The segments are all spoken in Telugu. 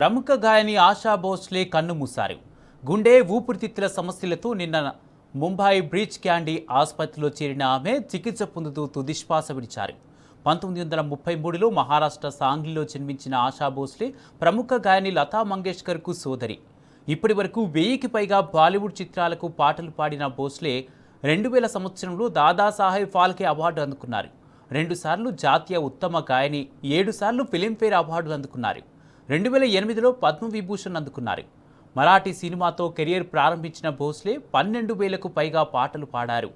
ప్రముఖ గాయని ఆశా భోస్లే కన్నుమూశారు. గుండె ఊపిరితిత్తుల సమస్యలతో నిన్న ముంబై బ్రీచ్ క్యాండీ ఆసుపత్రిలో చేరిన ఆమె చికిత్స పొందుతూ తుదిశ్వాస విడిచారు. 1933లో మహారాష్ట్ర సాంగ్లీలో జన్మించిన ఆశా భోస్లే ప్రముఖ గాయని లతా మంగేష్కర్కు సోదరి. ఇప్పటి వరకు 1000కి పైగా బాలీవుడ్ చిత్రాలకు పాటలు పాడిన భోస్లే 2000 సంవత్సరంలో దాదాసాహెబ్ ఫాల్కే అవార్డు అందుకున్నారు. 2 సార్లు జాతీయ ఉత్తమ గాయని, 7 సార్లు ఫిలింఫేర్ అవార్డు అందుకున్నారు. 2008లో పద్మవిభూషణ్ అందుకున్నారు. మరాఠీ సినిమాతో కెరియర్ ప్రారంభించిన భోస్లే 12,000కు పైగా పాటలు పాడారు.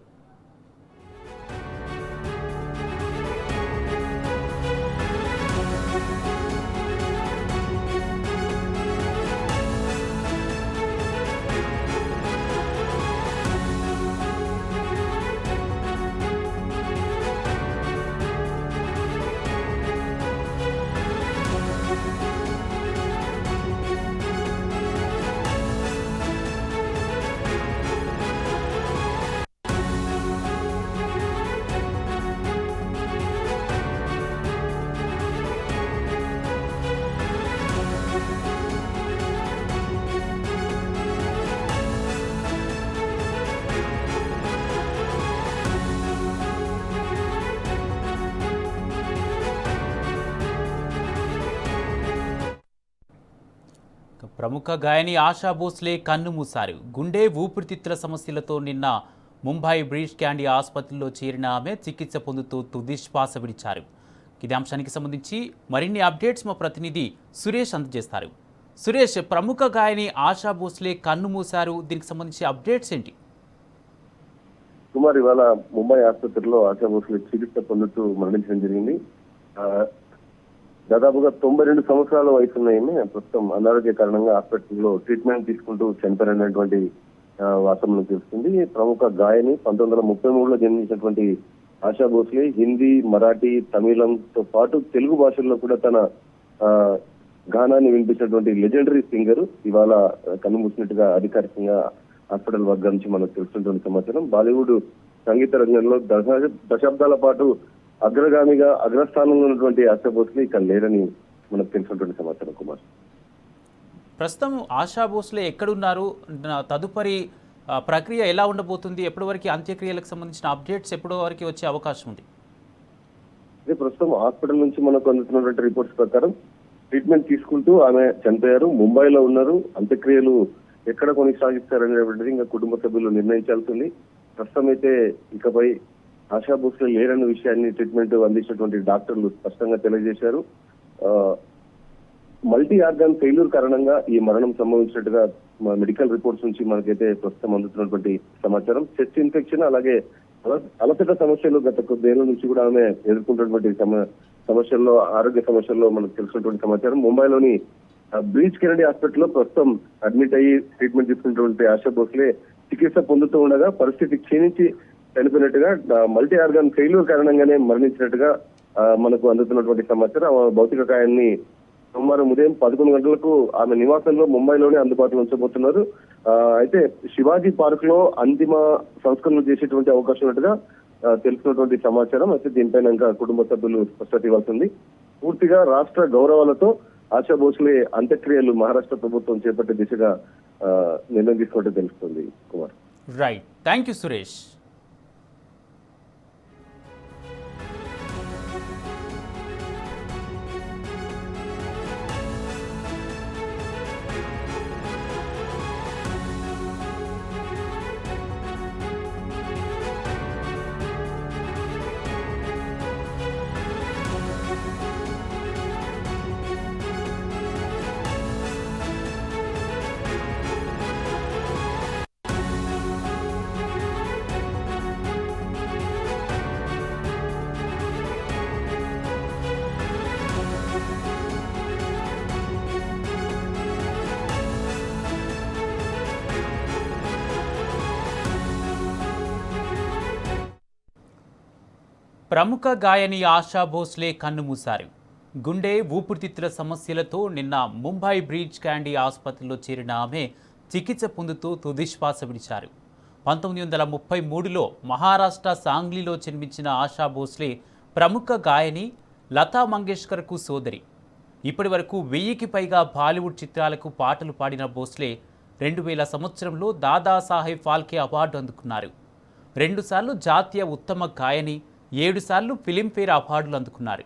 ప్రముఖ గాయని ఆశా భోస్లే కన్నుమూశారు. గుండె ఊపిరితిత్తుల సమస్యలతో నిన్న ముంబై బ్రీచ్ క్యాండీ ఆసుపత్రిలో చేరిన ఆమె చికిత్స పొందుతూ తుదిశ్వాస విడిచారు. ఇదే అంశానికి సంబంధించి మరిన్ని అప్డేట్స్ మా ప్రతినిధి సురేష్ అందజేస్తారు. సురేష్, ప్రముఖ గాయని ఆశా భోస్లే కన్నుమూశారు, దీనికి సంబంధించి అప్డేట్స్ ఏంటి? కుమార్, ఇవాళ ముంబై ఆసుపత్రిలో ఆశా భోస్లే చికిత్స పొందుతూ మరణించడం జరిగింది. దాదాపుగా 92 సంవత్సరాల వయసున్నాయని ప్రస్తుతం అనారోగ్య కారణంగా హాస్పిటల్లో ట్రీట్మెంట్ తీసుకుంటూ చనిపోయినటువంటి వార్తలను తెలుస్తుంది. ప్రముఖ గాయని 1933లో జన్మించినటువంటి ఆశా భోస్లే హిందీ, మరాఠీ, తమిళంతో పాటు తెలుగు భాషల్లో కూడా తన గానాన్ని వినిపించినటువంటి లెజెండరీ సింగర్ ఇవాళ కన్నుమూసినట్టుగా అధికారికంగా హాస్పిటల్ వర్గం నుంచి మనకు తెలుస్తున్నటువంటి సమాచారం. బాలీవుడ్ సంగీత రంగంలో దశాబ్దాల పాటు అగ్రగామిగా అగ్రస్థానంలో ఉన్నటువంటి ఆశా భోస్లే ఇక్కడ లేరని మనకు తెలిసినటువంటి సమాచారం. కుమార్, ప్రస్తుతం ఆశా భోస్లే ఎక్కడున్నారు, తదుపరి ప్రక్రియ ఎలా ఉండబోతుంది, ఎప్పటి వరకు అంత్యక్రియలకు సంబంధించిన అప్డేట్స్ ఎప్పటి వరకు వచ్చే అవకాశం ఉంది? అదే ప్రస్తుతం హాస్పిటల్ నుంచి మనకు అందుతున్నటువంటి రిపోర్ట్స్ ప్రకారం ట్రీట్మెంట్ తీసుకుంటూ ఆమె చనిపోయారు. ముంబైలో ఉన్నారు. అంత్యక్రియలు ఎక్కడ కొనసాగిస్తారనేటువంటిది ఇంకా కుటుంబ సభ్యులు నిర్ణయించాల్సింది. ప్రస్తుతం అయితే ఇకపై ఆశా భోస్లే లేరన్న విషయాన్ని ట్రీట్మెంట్ అందించినటువంటి డాక్టర్లు స్పష్టంగా తెలియజేశారు. మల్టీ ఆర్గాన్ ఫెయిల్యూర్ కారణంగా ఈ మరణం సంభవించినట్టుగా మెడికల్ రిపోర్ట్స్ నుంచి మనకైతే ప్రస్తుతం అందుతున్నటువంటి సమాచారం. చెస్ట్ ఇన్ఫెక్షన్, అలాగే అలసట సమస్యలు గత కొద్దేళ్ల నుంచి కూడా ఆమె ఎదుర్కొంటున్నటువంటి సమస్యల్లో, ఆరోగ్య సమస్యల్లో మనకు తెలిసినటువంటి సమాచారం. ముంబైలోని బ్రీచ్ కెనడీ హాస్పిటల్లో ప్రస్తుతం అడ్మిట్ అయ్యి ట్రీట్మెంట్ తీసుకున్నటువంటి ఆశా భోస్లే చికిత్స పొందుతూ ఉండగా పరిస్థితి క్షీణించి చనిపోయినట్టుగా, మల్టీ ఆర్గాన్ ఫెయిల్యూర్ కారణంగానే మరణించినట్టుగా మనకు అందుతున్నటువంటి సమాచారం. భౌతిక కాయాన్ని సోమవారం ఉదయం 11 గంటలకు ఆమె నివాసంలో ముంబైలోనే అందుబాటులో ఉంచబోతున్నారు. అయితే శివాజీ పార్క్ లో అంతిమ సంస్కరణలు చేసేటువంటి అవకాశం ఉన్నట్టుగా తెలుసుకున్నటువంటి సమాచారం. అయితే దీనిపైన ఇంకా కుటుంబ సభ్యులు స్పష్టత ఇవ్వాల్సింది. పూర్తిగా రాష్ట్ర గౌరవాలతో ఆశా భోస్లే అంత్యక్రియలు మహారాష్ట్ర ప్రభుత్వం చేపట్టే దిశగా నిర్ణయం తీసుకున్నట్టు తెలుస్తుంది. Kumar, right, thank you Suresh. ప్రముఖ గాయని ఆశా భోస్లే కన్నుమూశారు. గుండె ఊపిరితిత్తుల సమస్యలతో నిన్న ముంబై బ్రీచ్ క్యాండీ ఆసుపత్రిలో చేరిన ఆమె చికిత్స పొందుతూ తుదిశ్వాస విడిచారు. 1933లో మహారాష్ట్ర సాంగ్లీలో జన్మించిన ఆశా భోస్లే ప్రముఖ గాయని లతా మంగేష్కర్కు సోదరి. ఇప్పటి వరకు 1000కి పైగా బాలీవుడ్ చిత్రాలకు పాటలు పాడిన భోస్లే 2000 సంవత్సరంలో దాదాసాహెబ్ ఫాల్కే అవార్డు అందుకున్నారు. 2 సార్లు జాతీయ ఉత్తమ గాయని, 7 సార్లు ఫిలింఫేర్ అవార్డులు అందుకున్నారు.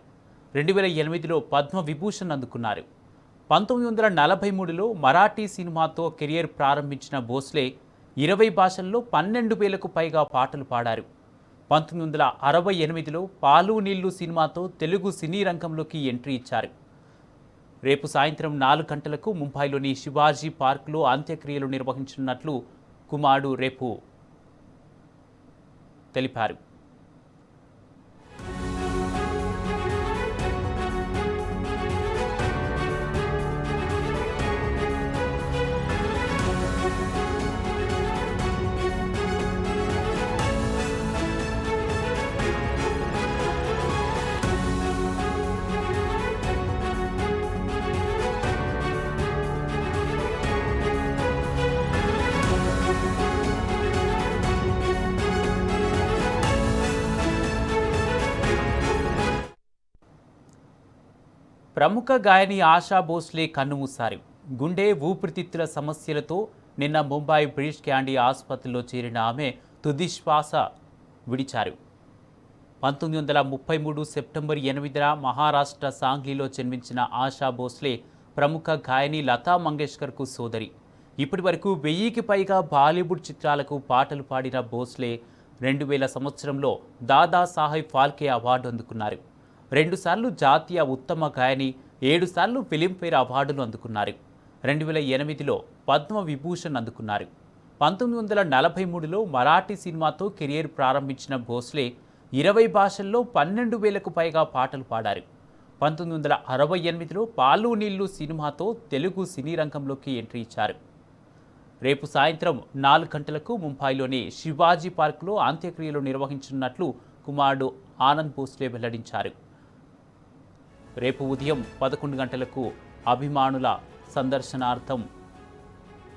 2008లో పద్మ విభూషణ్ అందుకున్నారు. 1943లో మరాఠీ సినిమాతో కెరియర్ ప్రారంభించిన భోస్లే 20 భాషల్లో 12,000కు పైగా పాటలు పాడారు. 1968లో పాలు నీళ్లు సినిమాతో తెలుగు సినీ రంగంలోకి ఎంట్రీ ఇచ్చారు. రేపు సాయంత్రం 4 గంటలకు ముంబైలోని శివాజీ పార్క్లో అంత్యక్రియలు నిర్వహించనున్నట్లు కుమారుడు రేపు తెలిపారు. ప్రముఖ గాయని ఆశా భోస్లే కన్నుమూశారు. గుండె ఊపిరితిత్తుల సమస్యలతో నిన్న ముంబై బ్రీచ్ క్యాండీ ఆసుపత్రిలో చేరిన ఆమె తుది శ్వాస విడిచారు. 1933 సెప్టెంబర్ 8న మహారాష్ట్ర సాంగ్లీలో జన్మించిన ఆశా భోస్లే ప్రముఖ గాయని లతా మంగేష్కర్కు సోదరి. ఇప్పటి వరకు 1000కి పైగా బాలీవుడ్ చిత్రాలకు పాటలు పాడిన భోస్లే 2000 సంవత్సరంలో దాదాసాహెబ్ ఫాల్కే అవార్డు అందుకున్నారు. 2 సార్లు జాతీయ ఉత్తమ గాయని, 7 సార్లు ఫిలింఫేర్ అవార్డులు అందుకున్నారు. 2008లో పద్మ విభూషణ్ అందుకున్నారు. 1943లో మరాఠీ సినిమాతో కెరియర్ ప్రారంభించిన భోస్లే 20 భాషల్లో 12,000కు పైగా పాటలు పాడారు. 1968లో పాలు నీళ్లు సినిమాతో తెలుగు సినీ రంగంలోకి ఎంట్రీ ఇచ్చారు. రేపు సాయంత్రం 4 గంటలకు ముంబైలోని శివాజీ పార్క్లో అంత్యక్రియలు నిర్వహించనున్నట్లు కుమారుడు ఆనంద్ భోస్లే వెల్లడించారు. రేపు ఉదయం 11 గంటలకు అభిమానుల సందర్శనార్థం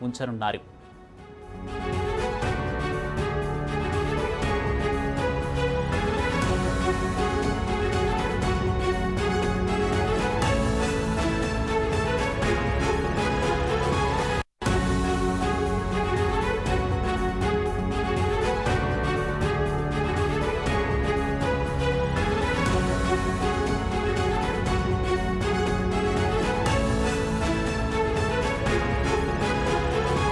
ఉంచనున్నారు.